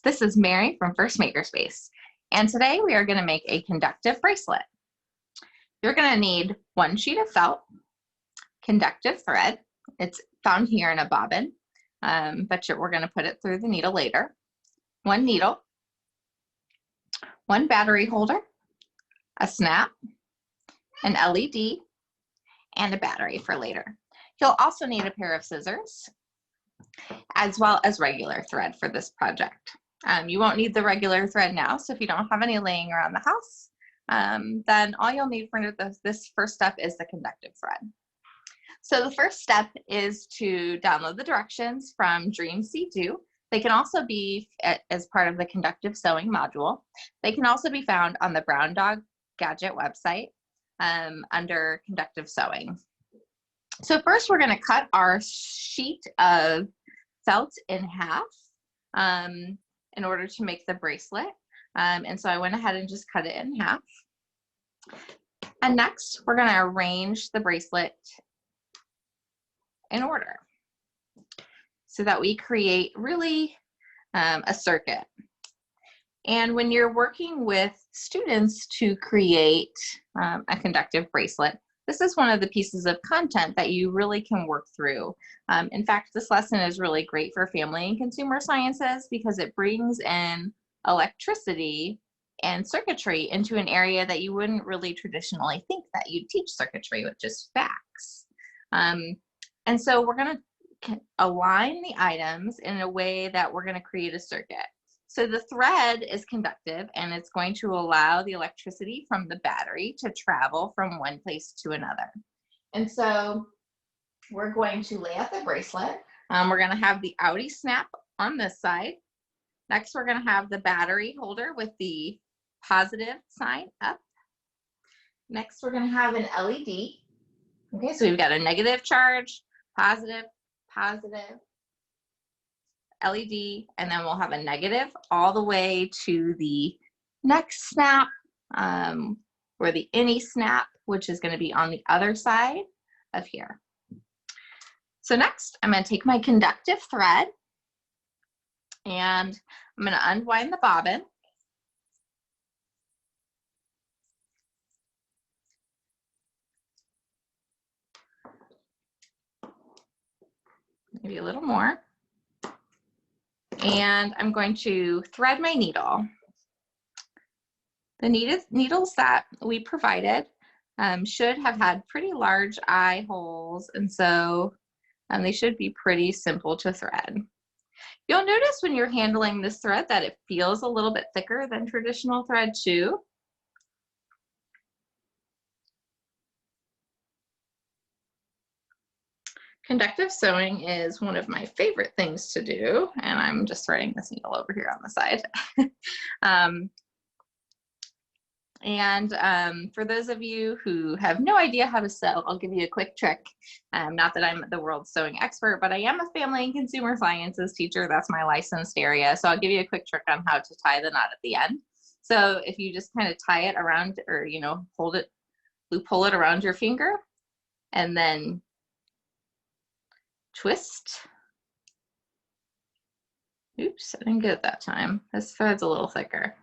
This is Mary from First Makerspace, and today we are going to make a conductive bracelet. You're going to need one sheet of felt, conductive thread. It's found here in a bobbin, but we're going to put it through the needle later. One needle, one battery holder, a snap, an LED, and a battery for later. You'll also need a pair of scissors, as well as regular thread for this project. You won't need the regular thread now, so if you don't have any laying around the house, then all you'll need for this first step is the conductive thread. So the first step is to download the directions from Dream See Do. They can also be as part of the conductive sewing module. They can also be found on the Brown Dog Gadget website under conductive sewing. So first we're going to cut our sheet of felt in half in order to make the bracelet. And so I went ahead and just cut it in half. And next we're going to arrange the bracelet in order so that we create really a circuit. And when you're working with students to create a conductive bracelet, this is one of the pieces of content that you really can work through. In fact, this lesson is really great for family and consumer sciences because it brings in electricity and circuitry into an area that you wouldn't really traditionally think that you'd teach circuitry, which is facts. And so we're going to align the items in a way that we're going to create a circuit. So the thread is conductive and it's going to allow the electricity from the battery to travel from one place to another. And so we're going to lay out the bracelet. We're going to have the outie snap on this side. Next, we're going to have the battery holder with the positive sign up. Next, we're going to have an LED. Okay, so we've got a negative charge, positive, positive, LED, and then we'll have a negative all the way to the next snap, or the any snap, which is going to be on the other side of here. So next, I'm going to take my conductive thread and I'm going to unwind the bobbin. Maybe a little more. And I'm going to thread my needle. The needles that we provided should have had pretty large eye holes, and so they should be pretty simple to thread. You'll notice when you're handling this thread that it feels a little bit thicker than traditional thread too. Conductive sewing is one of my favorite things to do, and I'm just threading this needle over here on the side. For those of you who have no idea how to sew, I'll give you a quick trick. Not that I'm the world's sewing expert, but I am a family and consumer sciences teacher. That's my licensed area. So I'll give you a quick trick on how to tie the knot at the end. So if you just kind of tie it around, or hold it, pull it around your finger, and then twist. Oops, I didn't get it that time. This thread's a little thicker.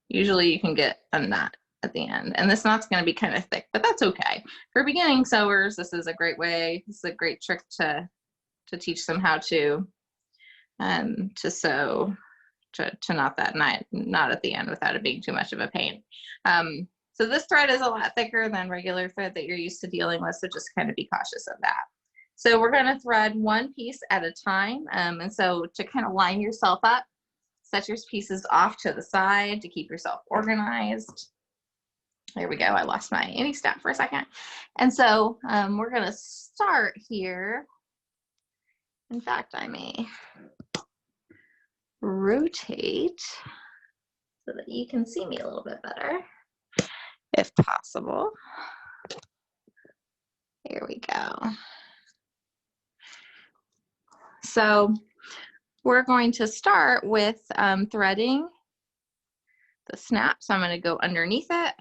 Usually you can get a knot at the end, and this knot's going to be kind of thick, but that's okay. For beginning sewers, this is a great way. This is a great trick to teach them how to sew, to knot that knot at the end without it being too much of a pain. So this thread is a lot thicker than regular thread that you're used to dealing with, so just kind of be cautious of that. So we're going to thread one piece at a time, and so to kind of line yourself up, set your pieces off to the side to keep yourself organized. There we go. I lost my any snap for a second. And so we're going to start here. In fact, I may rotate so that you can see me a little bit better, if possible. Here we go. So we're going to start with threading the snap. So I'm going to go underneath it.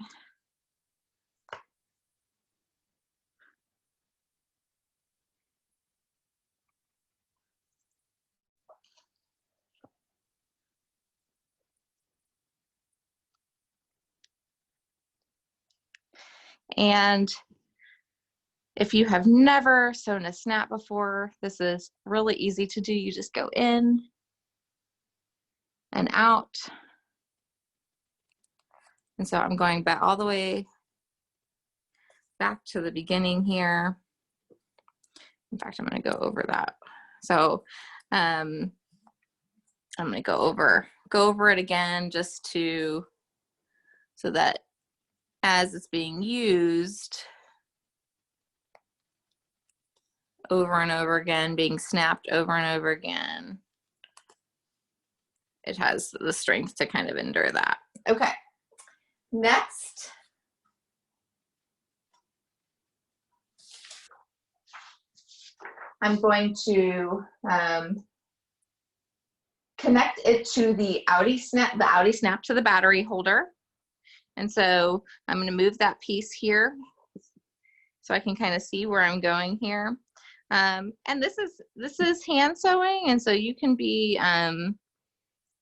And if you have never sewn a snap before, this is really easy to do. You just go in and out. And so I'm going back all the way back to the beginning here. In fact, I'm going to go over that. So I'm going to go over it again just so that as it's being used over and over again, being snapped over and over again, it has the strength to kind of endure that. Okay, next. I'm going to connect it to the outie snap to the battery holder. And so I'm going to move that piece here so I can kind of see where I'm going here. And this is hand sewing, and so you can be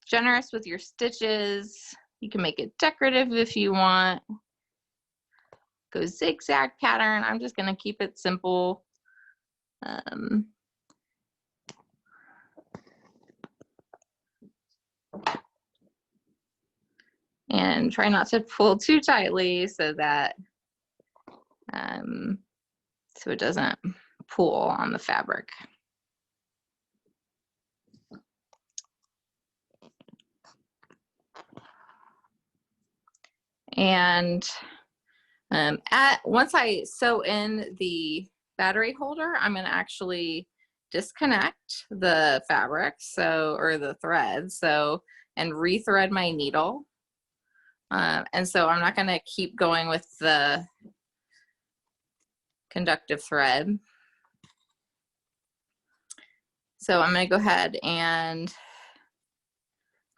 generous with your stitches. You can make it decorative if you want. Go zigzag pattern. I'm just going to keep it simple. And try not to pull too tightly so that so it doesn't pull on the fabric. And once I sew in the battery holder, I'm going to actually disconnect the fabric, or the thread, and rethread my needle. And so I'm not going to keep going with the conductive thread. So I'm going to go ahead and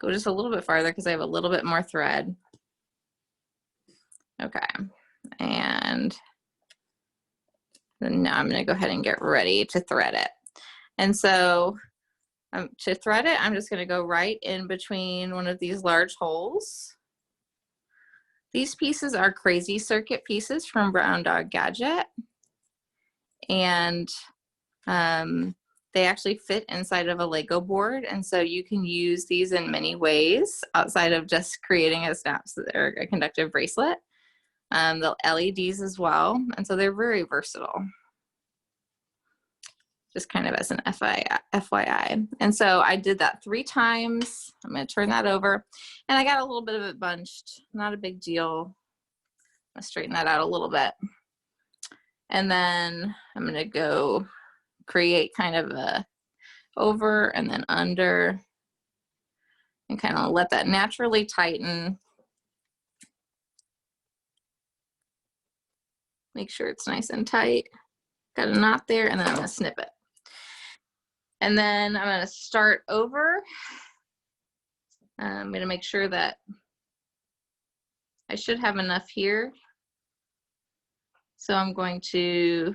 go just a little bit farther because I have a little bit more thread. Okay, and then now I'm going to go ahead and get ready to thread it. And so to thread it, I'm just going to go right in between one of these large holes. These pieces are Crazy Circuit pieces from Brown Dog Gadget, and they actually fit inside of a Lego board, and so you can use these in many ways outside of just creating a or a conductive bracelet. The LEDs as well, and so they're very versatile. Just kind of as an FYI. And so I did that 3 times. I'm going to turn that over, and I got a little bit of it bunched. Not a big deal. I'll straighten that out a little bit. And then I'm going to go create kind of a over and then under, and kind of let that naturally tighten. Make sure it's nice and tight. Got a knot there, and then I'm going to snip it. And then I'm going to start over. I'm going to make sure that I should have enough here. So I'm going to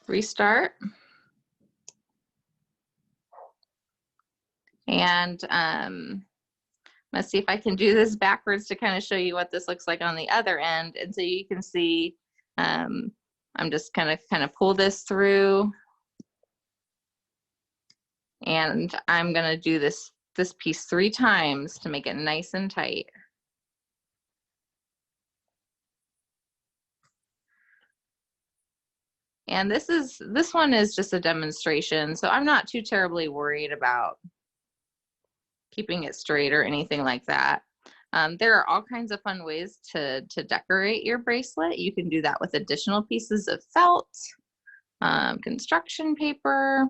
restart. And let's see if I can do this backwards to kind of show you what this looks like on the other end. And so you can see, I'm just kind of pull this through, and I'm gonna do this piece 3 times to make it nice and tight. And this one is just a demonstration, so I'm not too terribly worried about keeping it straight or anything like that. There are all kinds of fun ways to decorate your bracelet. You can do that with additional pieces of felt, construction paper,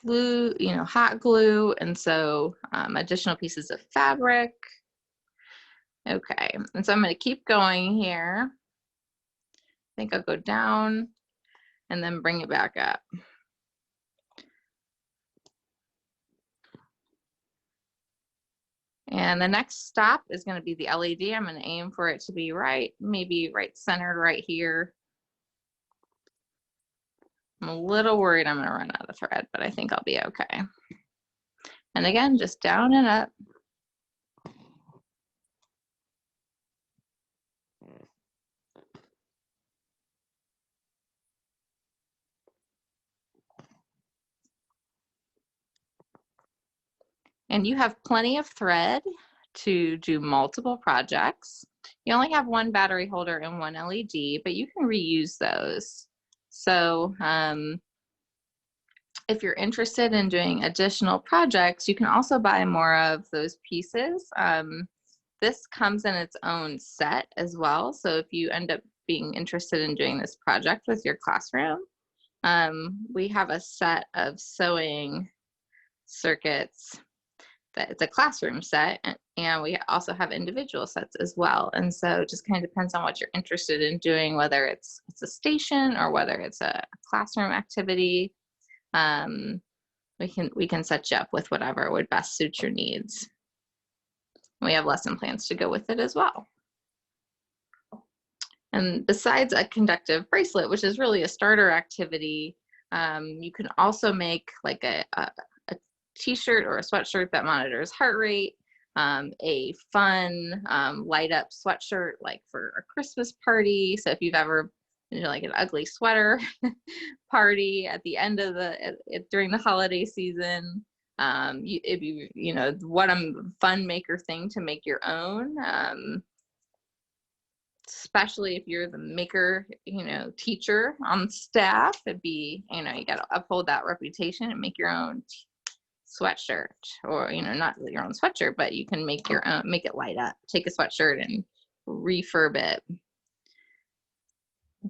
glue, hot glue, and so additional pieces of fabric. Okay, and so I'm going to keep going here. I think I'll go down and then bring it back up. And the next stop is going to be the LED. I'm going to aim for it to be maybe right centered right here. I'm a little worried I'm going to run out of thread, but I think I'll be okay. And again, just down and up. And you have plenty of thread to do multiple projects. You only have one battery holder and one LED, but you can reuse those. So if you're interested in doing additional projects, you can also buy more of those pieces. This comes in its own set as well. So if you end up being interested in doing this project with your classroom, we have a set of sewing circuits that it's a classroom set, and we also have individual sets as well. And so it just kind of depends on what you're interested in doing, whether it's a station or whether it's a classroom activity. We can set you up with whatever would best suit your needs. We have lesson plans to go with it as well. And besides a conductive bracelet, which is really a starter activity, you can also make like a t-shirt or a sweatshirt that monitors heart rate, a fun light up sweatshirt like for a Christmas party. So if you've ever been to like an ugly sweater party at the end of during the holiday season, it'd be, you know, what a fun maker thing to make your own. Especially if you're the maker, you know, teacher on staff, it'd be, you know, you got to uphold that reputation and make your own sweatshirt, or, you know, not your own sweatshirt, but you can make your own, make it light up, take a sweatshirt and refurb it.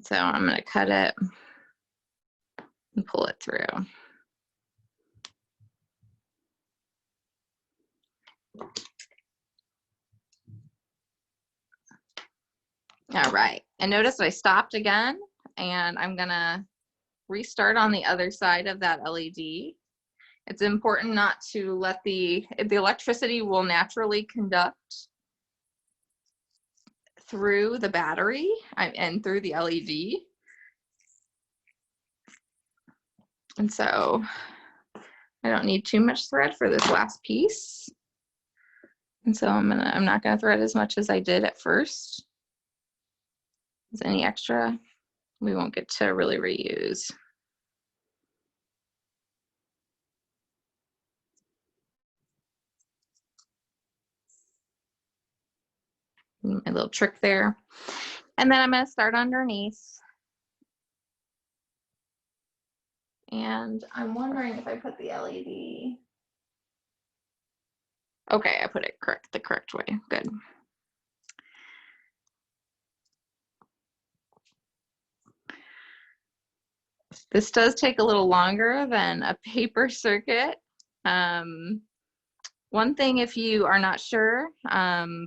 So I'm going to cut it and pull it through. All right, and notice I stopped again, and I'm gonna restart on the other side of that LED. It's important not to let the electricity will naturally conduct through the battery and through the LED. And so I don't need too much thread for this last piece. And so I'm not gonna thread as much as I did at first. Is any extra we won't get to really reuse. My little trick there. And then I'm going to start underneath. And I'm wondering if I put the LED. Okay, I put it the correct way. Good. This does take a little longer than a paper circuit. One thing, if you are not sure,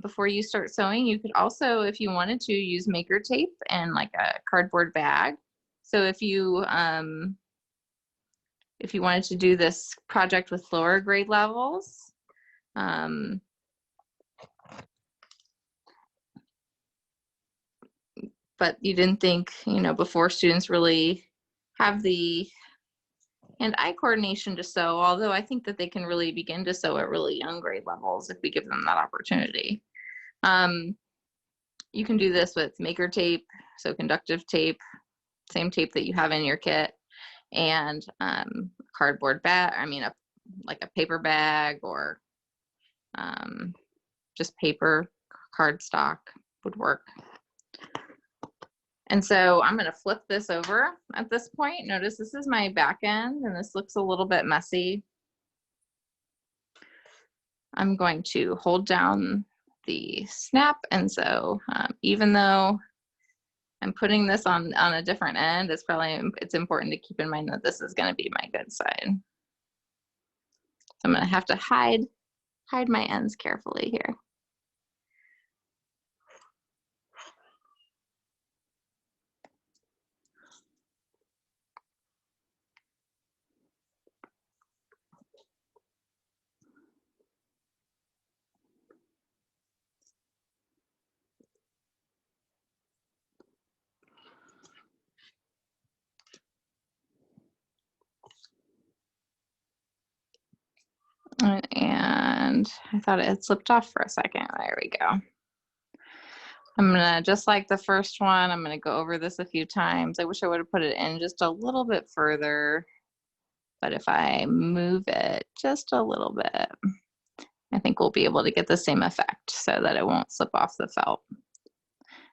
before you start sewing, you could also, if you wanted to, use maker tape and like a cardboard bag. So if you wanted to do this project with lower grade levels, but you didn't think, you know, before students really have the hand-eye coordination to sew, although I think that they can really begin to sew at really young grade levels if we give them that opportunity. You can do this with maker tape, so conductive tape, same tape that you have in your kit, and cardboard bag, like a paper bag, or just paper, cardstock would work. And so I'm going to flip this over at this point. Notice this is my back end, and this looks a little bit messy. I'm going to hold down the snap, and so even though I'm putting this on a different end, it's important to keep in mind that this is going to be my good side. So I'm going to have to hide my ends carefully here. And I thought it had slipped off for a second. There we go. I'm gonna, just like the first one, I'm gonna go over this a few times. I wish I would have put it in just a little bit further, but if I move it just a little bit, I think we'll be able to get the same effect so that it won't slip off the felt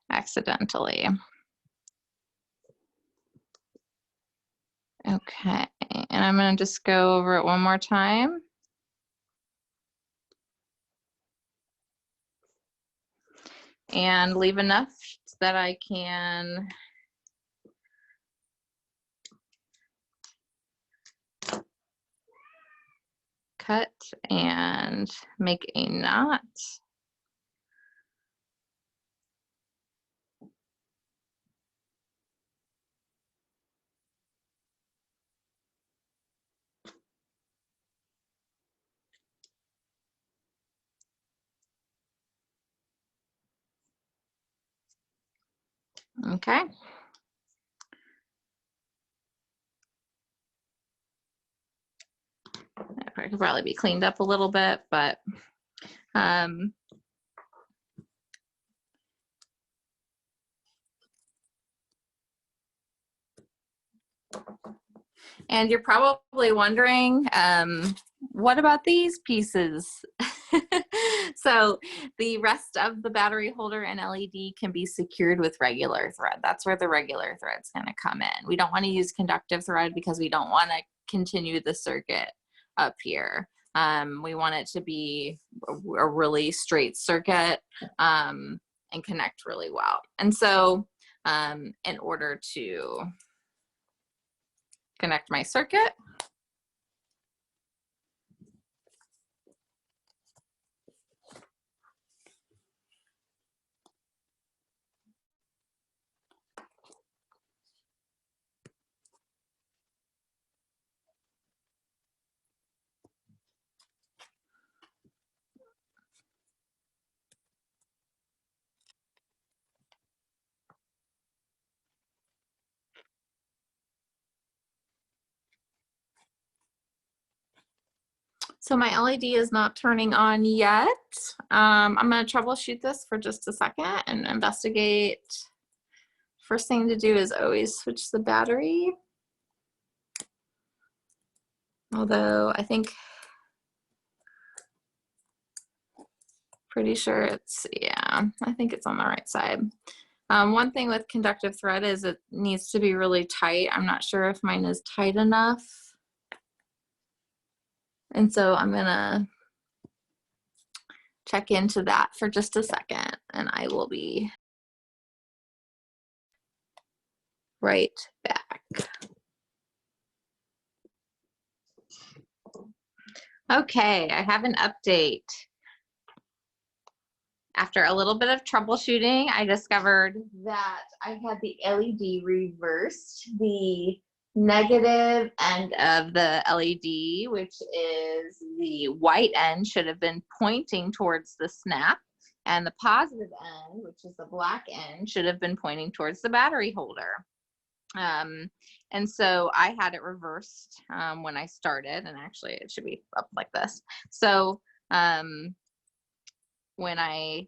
accidentally. Okay, and I'm gonna just go over it one more time. And leave enough so that I can cut and make a knot. Okay. It could probably be cleaned up a little bit, but and you're probably wondering, what about these pieces? So the rest of the battery holder and LED can be secured with regular thread. That's where the regular thread's going to come in. We don't want to use conductive thread because we don't want to continue the circuit up here. We want it to be a really straight circuit and connect really well. And so in order to connect my circuit, so my LED is not turning on yet. I'm going to troubleshoot this for just a second and investigate. First thing to do is always switch the battery. Although I think, pretty sure it's, yeah, I think it's on the right side. One thing with conductive thread is it needs to be really tight. I'm not sure if mine is tight enough. And so I'm gonna check into that for just a second and I will be right back. Okay, I have an update. After a little bit of troubleshooting, I discovered that I had the LED reversed. The negative end of the LED, which is the white end, should have been pointing towards the snap, and the positive end, which is the black end, should have been pointing towards the battery holder. And so I had it reversed when I started, and actually it should be up like this. So when I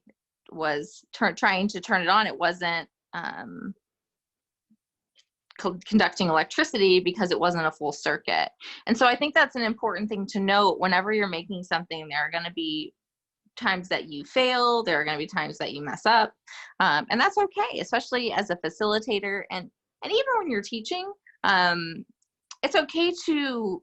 was trying to turn it on, it wasn't conducting electricity because it wasn't a full circuit. And so I think that's an important thing to note. Whenever you're making something, there are going to be times that you fail, there are going to be times that you mess up, and that's okay, especially as a facilitator, and even when you're teaching. It's okay to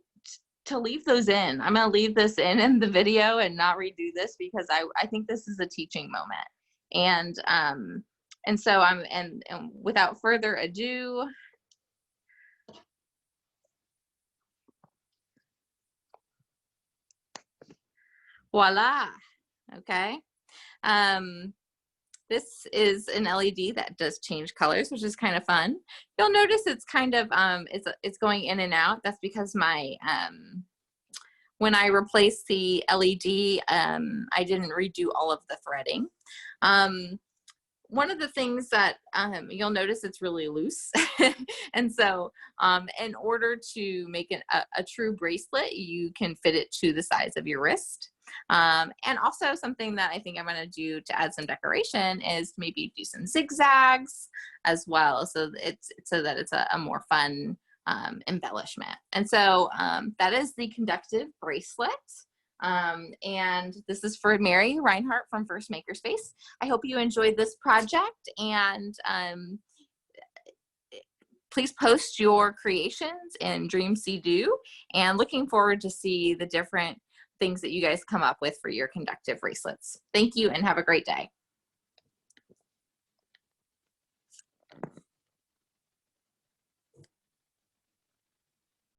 leave those in. I'm going to leave this in the video and not redo this because I think this is a teaching moment. And so and without further ado, voila. Okay. This is an LED that does change colors, which is kind of fun. You'll notice it's kind of, it's going in and out. That's because my, when I replaced the LED, I didn't redo all of the threading. one of the things that you'll notice, it's really loose. And so in order to make a true bracelet, you can fit it to the size of your wrist. And also something that I think I'm going to do to add some decoration is maybe do some zigzags as well. So that it's a more fun embellishment. And so that is the conductive bracelet. And this is for Mary Reinhardt from First Makerspace. I hope you enjoyed this project, and please post your creations in Dream See Do, and looking forward to see the different things that you guys come up with for your conductive bracelets. Thank you and have a great day.